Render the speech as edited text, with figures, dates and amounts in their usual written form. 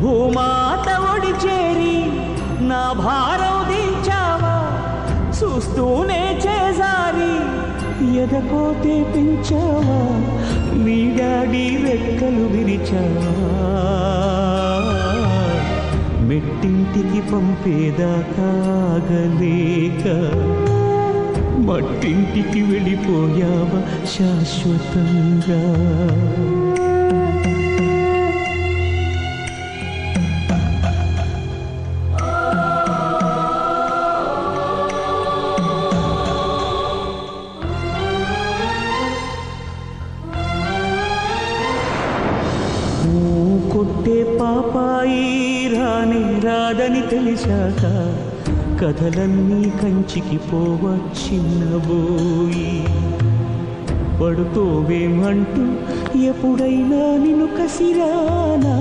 భూమాత ఒడి చేరి నా భారం దించావా, చూస్తూనే చేసారి ఎదకోతే పెంచావా, నీ డాడీ రెక్కలు విరిచావా, మెట్టింటికి పంపేదాకాగలేక మట్టింటికి వెళ్ళిపోయావా శాశ్వతంగా. కొట్టే పాపాయి రాని రాదని తెలిసాక కథలన్నీ కంచికి పోవచ్చిన్నబోయి, పడుకోవేమంటూ ఎప్పుడైనా నిన్ను కసిరానా,